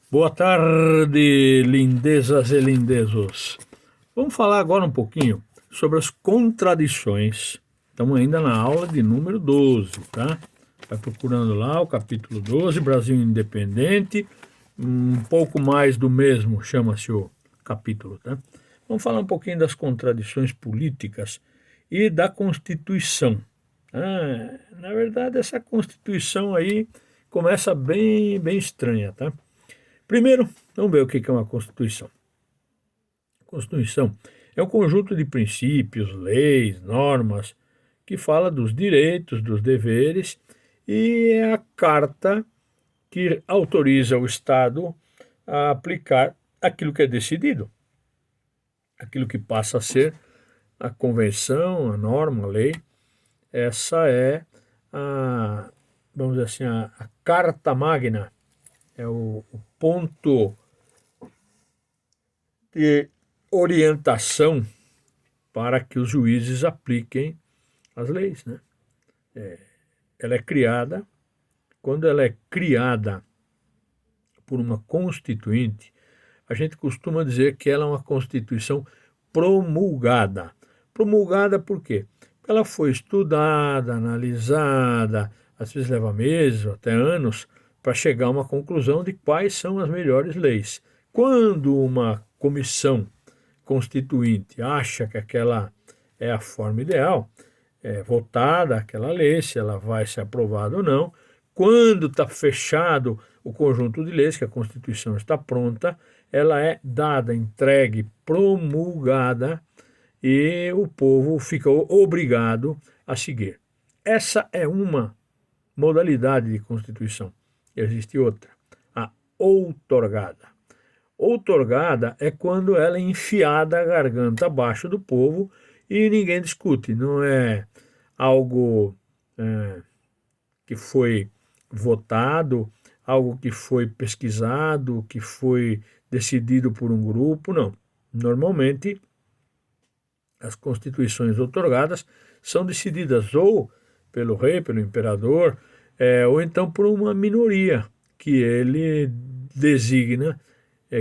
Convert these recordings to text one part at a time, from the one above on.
Boa tarde, lindezas e lindezos. Vamos falar agora um pouquinho sobre as contradições. Estamos ainda na aula de número 12, tá? Vai procurando lá o capítulo 12, Brasil Independente. Um pouco mais do mesmo chama-se o capítulo, tá? Vamos falar um pouquinho das contradições políticas e da Constituição. Na verdade, essa Constituição aí começa bem estranha, tá? Primeiro, vamos ver o que é uma Constituição. Constituição é um conjunto de princípios, leis, normas, que fala dos direitos, dos deveres, e é a carta que autoriza o Estado a aplicar aquilo que é decidido, aquilo que passa a ser a convenção, a norma, a lei. Essa é a, vamos dizer assim, a carta magna, é o ponto de orientação para que os juízes apliquem as leis, né? Ela é criada, quando ela é criada por uma constituinte, a gente costuma dizer que ela é uma constituição promulgada. Promulgada por quê? Porque ela foi estudada, analisada, às vezes leva meses ou até anos para chegar a uma conclusão de quais são as melhores leis. Quando uma comissão constituinte acha que aquela é a forma ideal, é votada aquela lei, se ela vai ser aprovada ou não. Quando está fechado o conjunto de leis, que a Constituição está pronta, ela é dada, entregue, promulgada e o povo fica obrigado a seguir. Essa é uma modalidade de Constituição. Existe outra, a outorgada. Outorgada é quando ela é enfiada a garganta abaixo do povo e ninguém discute. Não é algo que foi votado, algo que foi pesquisado, que foi decidido por um grupo, não. Normalmente, as constituições outorgadas são decididas ou pelo rei, pelo imperador, ou então por uma minoria que ele designa,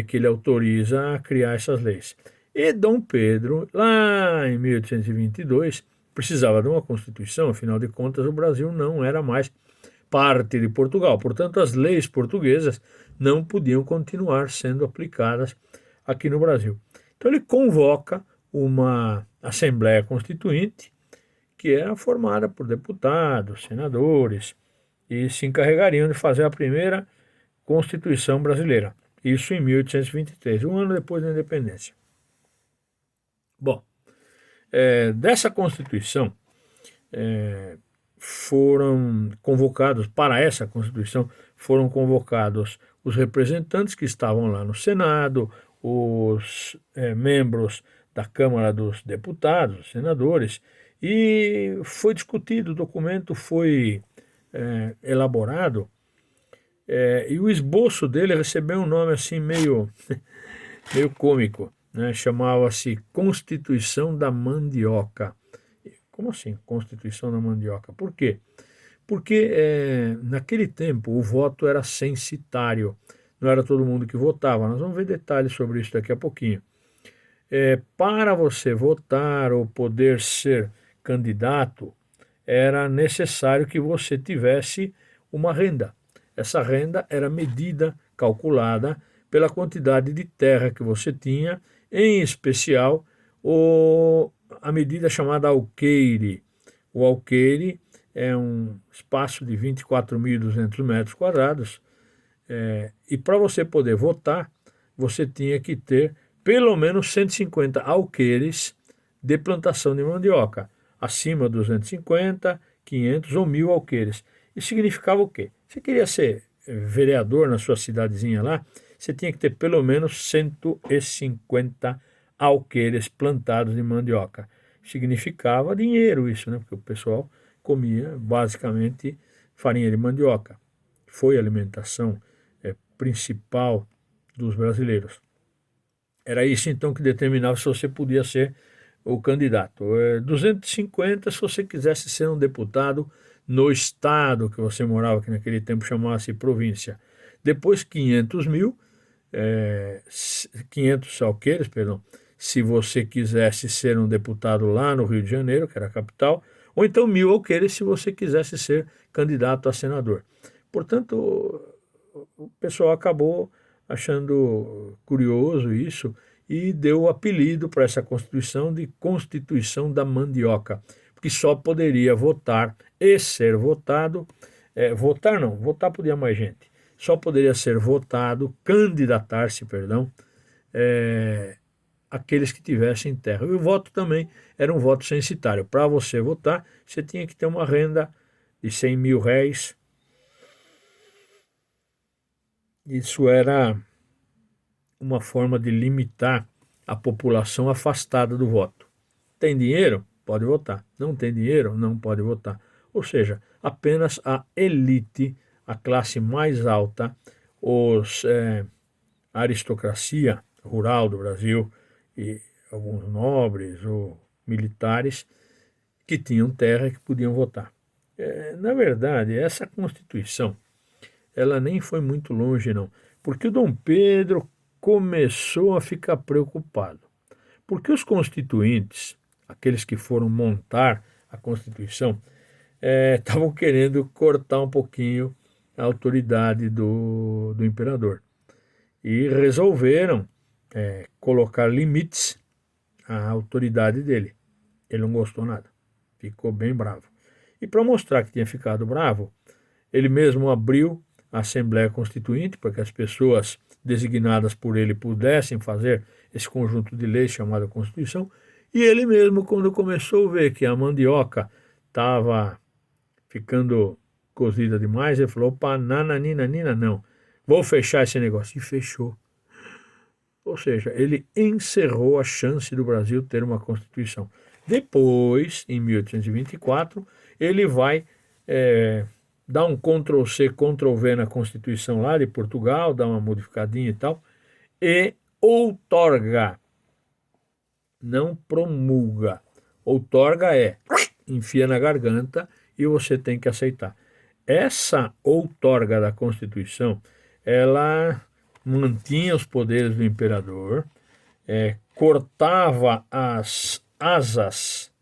que ele autoriza a criar essas leis. E Dom Pedro, lá em 1822, precisava de uma Constituição, afinal de contas o Brasil não era mais parte de Portugal, portanto as leis portuguesas não podiam continuar sendo aplicadas aqui no Brasil. Então ele convoca uma Assembleia Constituinte, que era formada por deputados, senadores, e se encarregariam de fazer a primeira Constituição brasileira. Isso em 1823, um ano depois da independência. Bom, dessa Constituição foram convocados, para essa Constituição, foram convocados os representantes que estavam lá no Senado, os membros da Câmara dos Deputados, senadores, e foi discutido, o documento foi elaborado, e o esboço dele recebeu um nome assim meio cômico, né? Chamava-se Constituição da Mandioca. Como assim, Constituição da Mandioca? Por quê? Porque naquele tempo o voto era censitário, não era todo mundo que votava. Nós vamos ver detalhes sobre isso daqui a pouquinho. Para você votar ou poder ser candidato, era necessário que você tivesse uma renda. Essa renda era medida, calculada pela quantidade de terra que você tinha, em especial a medida chamada alqueire. O alqueire é um espaço de 24.200 metros quadrados, e para você poder votar, você tinha que ter pelo menos 150 alqueires de plantação de mandioca, acima de 250, 500 ou 1.000 alqueires. Isso significava o quê? Você queria ser vereador na sua cidadezinha lá, você tinha que ter pelo menos 150 alqueires plantados de mandioca. Significava dinheiro isso, né? Porque o pessoal comia basicamente farinha de mandioca. Foi a alimentação principal dos brasileiros. Era isso então que determinava se você podia ser o candidato. 250 se você quisesse ser um deputado no estado que você morava, que naquele tempo chamava-se província. Depois 500 mil 500 alqueires, perdão, se você quisesse ser um deputado lá no Rio de Janeiro, que era a capital, ou então 1.000 alqueires se você quisesse ser candidato a senador. Portanto, o pessoal acabou achando curioso isso e deu o apelido para essa Constituição de Constituição da Mandioca, porque só poderia votar e ser votado, votar não, votar podia mais gente, só poderia ser votado, candidatar-se, perdão, aqueles que tivessem terra. E o voto também era um voto censitário. Para você votar, você tinha que ter uma renda de 100 mil réis. Isso era uma forma de limitar a população afastada do voto. Tem dinheiro? Pode votar. Não tem dinheiro? Não pode votar. Ou seja, apenas a elite, a classe mais alta, a aristocracia rural do Brasil e alguns nobres ou militares que tinham terra e que podiam votar. Na verdade, essa Constituição, ela nem foi muito longe, não, porque o Dom Pedro começou a ficar preocupado, porque os constituintes, aqueles que foram montar a Constituição, estavam querendo cortar um pouquinho a autoridade do imperador e resolveram colocar limites à autoridade dele. Ele não gostou nada, ficou bem bravo. E para mostrar que tinha ficado bravo, ele mesmo abriu a Assembleia Constituinte para que as pessoas designadas por ele pudessem fazer esse conjunto de leis chamado Constituição, e ele mesmo, quando começou a ver que a mandioca estava ficando cozida demais, ele falou, opa, nananina, não, vou fechar esse negócio. E fechou. Ou seja, ele encerrou a chance do Brasil ter uma Constituição. Depois, em 1824, ele vai dar um Ctrl-C, Ctrl-V na Constituição lá de Portugal, dá uma modificadinha e tal, e outorga, não promulga. Outorga enfia na garganta e você tem que aceitar. Essa outorga da Constituição, ela mantinha os poderes do imperador, cortava as asas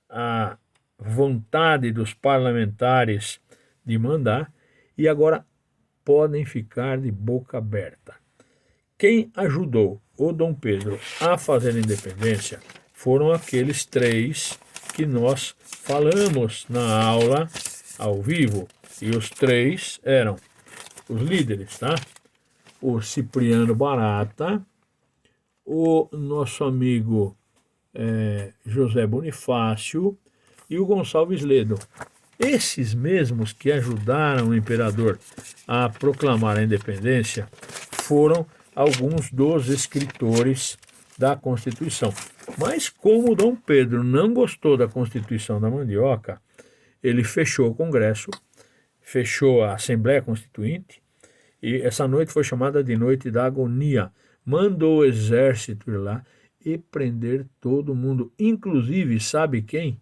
à vontade dos parlamentares de mandar, e agora podem ficar de boca aberta. Quem ajudou o Dom Pedro a fazer a independência foram aqueles 3 que nós falamos na aula ao vivo, e os 3 eram os líderes, tá? O Cipriano Barata, o nosso amigo José Bonifácio e o Gonçalves Ledo. Esses mesmos que ajudaram o imperador a proclamar a independência foram alguns dos escritores da Constituição. Mas como Dom Pedro não gostou da Constituição da Mandioca, ele fechou o Congresso, fechou a Assembleia Constituinte, e essa noite foi chamada de Noite da Agonia. Mandou o exército ir lá e prender todo mundo, inclusive, sabe quem?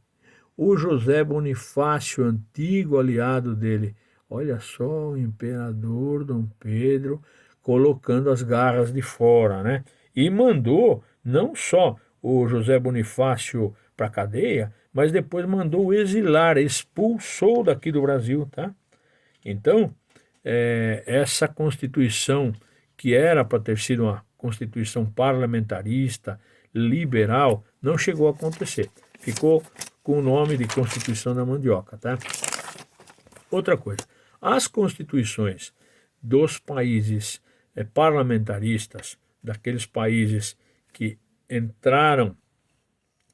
O José Bonifácio, antigo aliado dele. Olha só o imperador Dom Pedro colocando as garras de fora, né? E mandou não só o José Bonifácio para a cadeia, mas depois mandou exilar, expulsou daqui do Brasil, tá? Então, essa Constituição, que era para ter sido uma Constituição parlamentarista, liberal, não chegou a acontecer. Ficou com o nome de Constituição da Mandioca, tá? Outra coisa, as constituições dos países parlamentaristas, daqueles países que entraram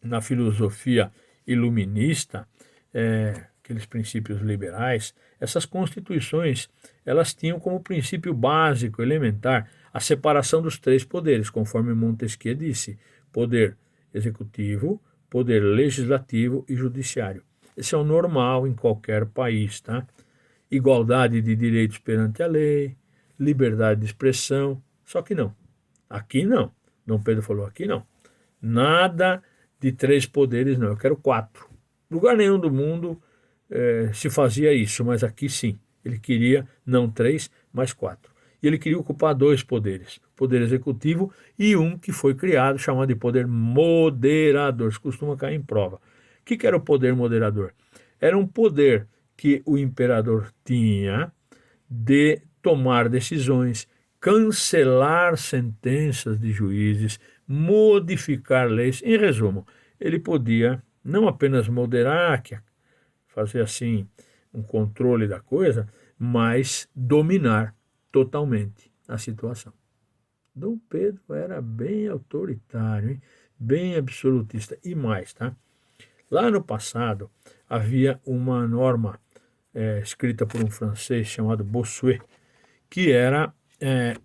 na filosofia iluminista, aqueles princípios liberais, essas constituições, elas tinham como princípio básico, elementar, a separação dos 3 poderes, conforme Montesquieu disse, poder executivo, poder legislativo e judiciário. Esse é o normal em qualquer país, tá? Igualdade de direitos perante a lei, liberdade de expressão, só que não. Aqui não. Dom Pedro falou, aqui não. Nada de 3 poderes, não. Eu quero 4. Lugar nenhum do mundo se fazia isso, mas aqui sim. Ele queria não 3, mas 4. E ele queria ocupar dois poderes, o poder executivo e um que foi criado, chamado de poder moderador, isso costuma cair em prova. O que era o poder moderador? Era um poder que o imperador tinha de tomar decisões, cancelar sentenças de juízes, modificar leis. Em resumo, ele podia não apenas moderar, fazer assim um controle da coisa, mas dominar totalmente a situação. Dom Pedro era bem autoritário, hein? Bem absolutista. E mais, tá? Lá no passado havia uma norma escrita por um francês chamado Bossuet, que era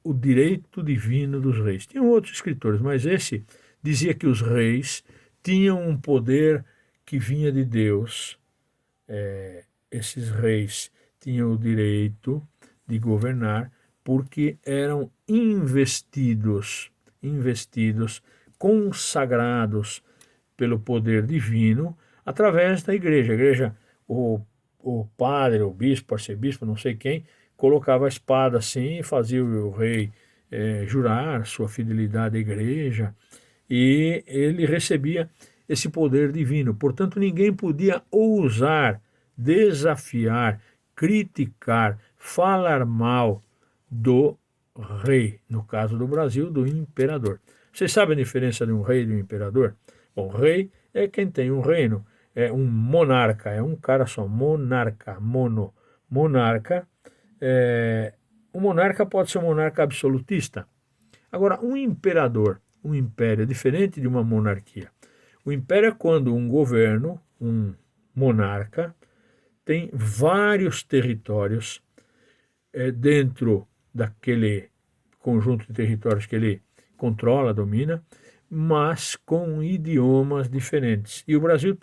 o direito divino dos reis. Tinham outros escritores, mas esse dizia que os reis tinham um poder que vinha de Deus. Esses reis tinham o direito de governar porque eram investidos, consagrados pelo poder divino através da igreja. A igreja, o padre, o bispo, arcebispo, não sei quem, colocava a espada assim e fazia o rei jurar sua fidelidade à igreja, e ele recebia esse poder divino. Portanto, ninguém podia ousar desafiar, criticar, falar mal do rei, no caso do Brasil, do imperador. Vocês sabem a diferença de um rei e de um imperador? Bom, rei é quem tem um reino, é um monarca, é um cara só, monarca, monarca. Um monarca pode ser um monarca absolutista. Agora, um imperador, um império é diferente de uma monarquia. O império é quando um governo, um monarca, tem vários territórios dentro daquele conjunto de territórios que ele controla, domina, mas com idiomas diferentes. E o Brasil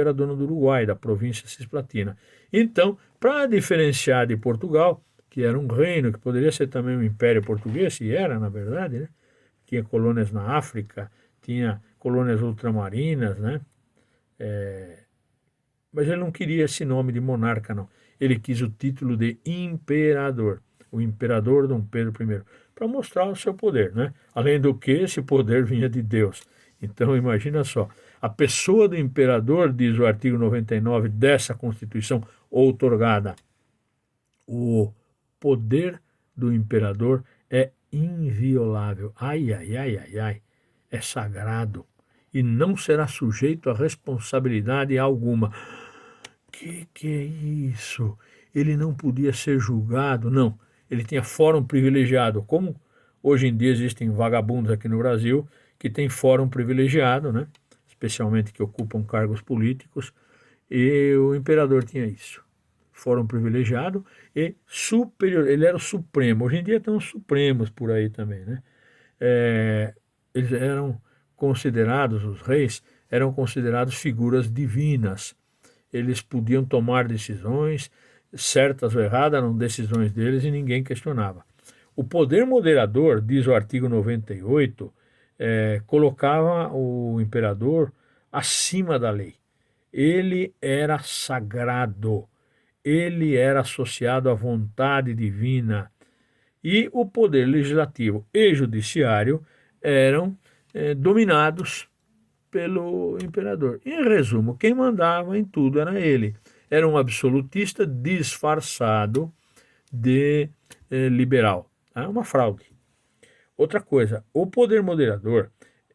era dono do Uruguai, da província Cisplatina. Então, para diferenciar de Portugal, que era um reino, que poderia ser também um império português, e era, na verdade, né? Tinha colônias na África, tinha colônias ultramarinas, né? Mas ele não queria esse nome de monarca, não. Ele quis o título de imperador, o imperador Dom Pedro I, para mostrar o seu poder, né? Além do que, esse poder vinha de Deus. Então, imagina só, a pessoa do imperador, diz o artigo 99 dessa Constituição outorgada, o poder do imperador é inviolável. Ai, ai, ai, ai, ai, é sagrado e não será sujeito a responsabilidade alguma. Que é isso? Ele não podia ser julgado, não. Ele tinha fórum privilegiado, como hoje em dia existem vagabundos aqui no Brasil que têm fórum privilegiado, né? Especialmente que ocupam cargos políticos, e o imperador tinha isso. Fórum privilegiado e superior, ele era o supremo. Hoje em dia tem os supremos por aí também, né? Eles eram considerados, os reis, eram considerados figuras divinas. Eles podiam tomar decisões, certas ou erradas, eram decisões deles e ninguém questionava. O poder moderador, diz o artigo 98, colocava o imperador acima da lei. Ele era sagrado, ele era associado à vontade divina. E o poder legislativo e judiciário eram dominados pelo imperador. Em resumo, quem mandava em tudo era ele. Era um absolutista disfarçado de liberal. Uma fraude. Outra coisa, o poder moderador,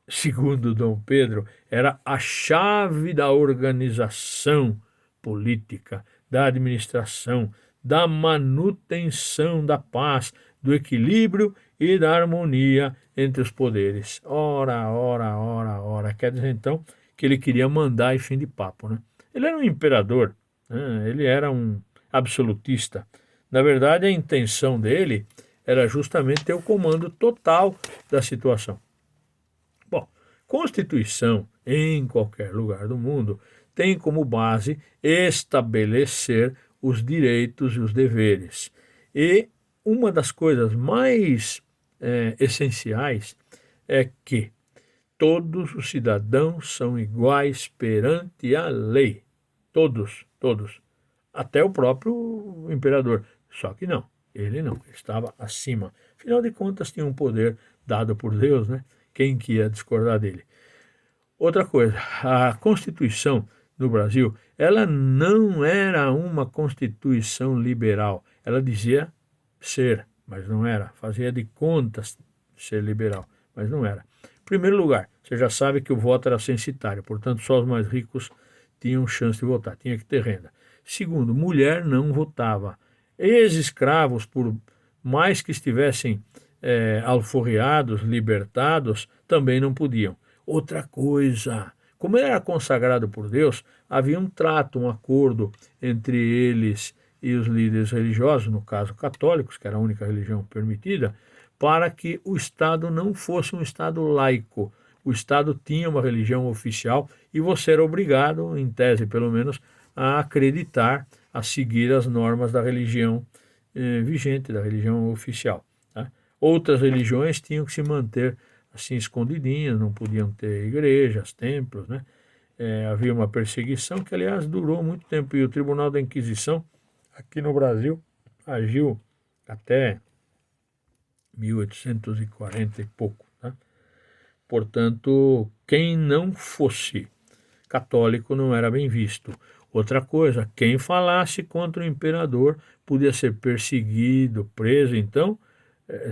segundo Dom Pedro, era a chave da organização política, da administração, da manutenção da paz, do equilíbrio e da harmonia entre os poderes. Ora, ora, ora, ora. Quer dizer, então, que ele queria mandar e fim de papo, né? Ele era um imperador, né? Ele era um absolutista. Na verdade, a intenção dele era justamente ter o comando total da situação. Bom, Constituição, em qualquer lugar do mundo, tem como base estabelecer os direitos e os deveres. E uma das coisas mais essenciais é que todos os cidadãos são iguais perante a lei. Todos, todos. Até o próprio imperador. Só que não. Ele não, ele estava acima. Afinal de contas, tinha um poder dado por Deus, né? Quem que ia discordar dele? Outra coisa, a Constituição no Brasil, ela não era uma Constituição liberal. Ela dizia ser, mas não era. Fazia de contas ser liberal, mas não era. Em primeiro lugar, você já sabe que o voto era censitário, portanto, só os mais ricos tinham chance de votar, tinha que ter renda. Segundo, mulher não votava. Ex-escravos, por mais que estivessem alforriados, libertados, também não podiam. Outra coisa, como ele era consagrado por Deus, havia um trato, um acordo entre eles e os líderes religiosos, no caso católicos, que era a única religião permitida, para que o Estado não fosse um Estado laico. O Estado tinha uma religião oficial e você era obrigado, em tese pelo menos, a acreditar, a seguir as normas da religião vigente, da religião oficial. Tá? Outras religiões tinham que se manter assim escondidinhas, não podiam ter igrejas, templos, né? Havia uma perseguição que, aliás, durou muito tempo, e o Tribunal da Inquisição, aqui no Brasil, agiu até 1840 e pouco. Tá? Portanto, quem não fosse católico não era bem visto. Outra coisa, quem falasse contra o imperador podia ser perseguido, preso. Então,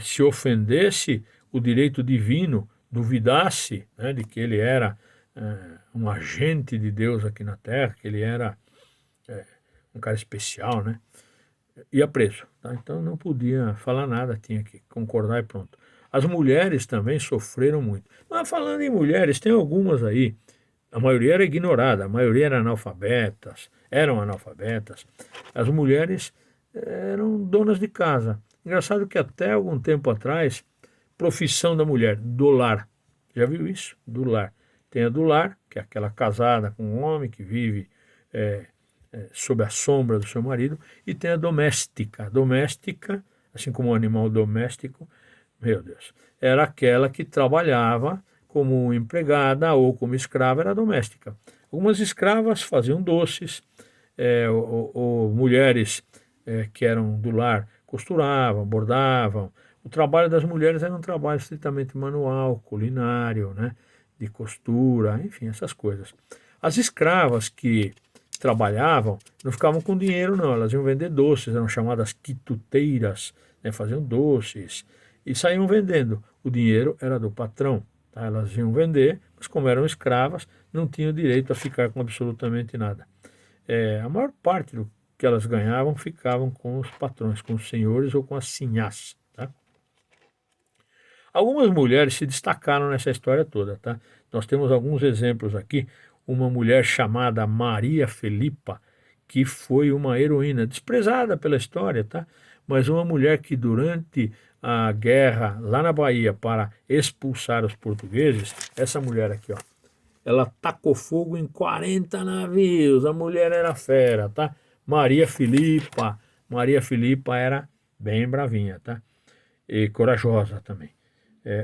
se ofendesse o direito divino, duvidasse, né, de que ele era um agente de Deus aqui na Terra, que ele era um cara especial, né, ia preso. Tá? Então não podia falar nada, tinha que concordar e pronto. As mulheres também sofreram muito. Mas falando em mulheres, tem algumas aí, a maioria era ignorada, a maioria eram analfabetas. As mulheres eram donas de casa. Engraçado que até algum tempo atrás, profissão da mulher, do lar. Já viu isso? Do lar. Tem a do lar, que é aquela casada com um homem que vive sob a sombra do seu marido, e tem a doméstica. A doméstica, assim como o animal doméstico, meu Deus, era aquela que trabalhava como empregada ou como escrava, era doméstica. Algumas escravas faziam doces, ou mulheres que eram do lar costuravam, bordavam. O trabalho das mulheres era um trabalho estritamente manual, culinário, né, de costura, enfim, essas coisas. As escravas que trabalhavam não ficavam com dinheiro, não, elas iam vender doces, eram chamadas quituteiras, né, faziam doces e saíam vendendo. O dinheiro era do patrão, tá? Elas iam vender, mas como eram escravas, não tinham direito a ficar com absolutamente nada. A maior parte do que elas ganhavam ficavam com os patrões, com os senhores ou com as sinhás. Tá? Algumas mulheres se destacaram nessa história toda. Tá? Nós temos alguns exemplos aqui. Uma mulher chamada Maria Filipa, que foi uma heroína, desprezada pela história, tá? Mas uma mulher que durante a guerra lá na Bahia para expulsar os portugueses, essa mulher aqui, ó, ela tacou fogo em 40 navios, a mulher era fera, tá? Maria Filipa era bem bravinha, tá? E corajosa também.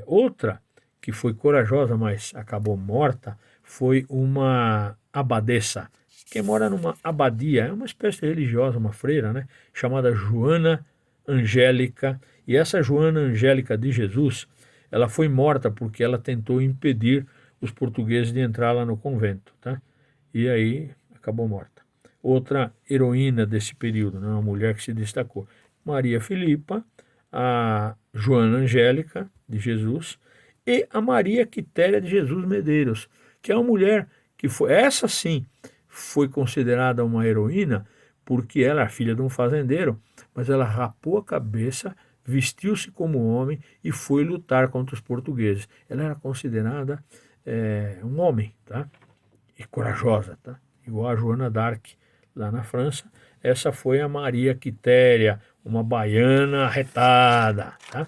Outra que foi corajosa, mas acabou morta, foi uma abadesa. Quem mora numa abadia, é uma espécie religiosa, uma freira, né? Chamada Joana Angélica. E essa Joana Angélica de Jesus, ela foi morta porque ela tentou impedir os portugueses de entrar lá no convento, tá? E aí acabou morta. Outra heroína desse período, né? Uma mulher que se destacou, Maria Filipa, a Joana Angélica de Jesus e a Maria Quitéria de Jesus Medeiros, que é uma mulher que foi, essa sim, foi considerada uma heroína porque ela era filha de um fazendeiro, mas ela rapou a cabeça, vestiu-se como homem e foi lutar contra os portugueses. Ela era considerada um homem, tá? E corajosa, tá? Igual a Joana d'Arc lá na França. Essa foi a Maria Quitéria, uma baiana arretada, tá?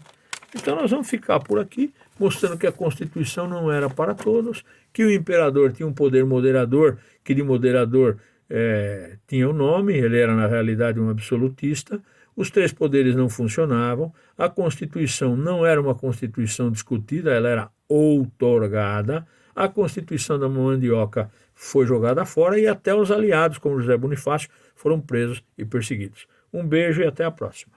Então nós vamos ficar por aqui, mostrando que a Constituição não era para todos, que o imperador tinha um poder moderador, que de moderador tinha o nome, ele era na realidade um absolutista, os três poderes não funcionavam, a Constituição não era uma Constituição discutida, ela era outorgada, a Constituição da Mandioca foi jogada fora e até os aliados, como José Bonifácio, foram presos e perseguidos. Um beijo e até a próxima.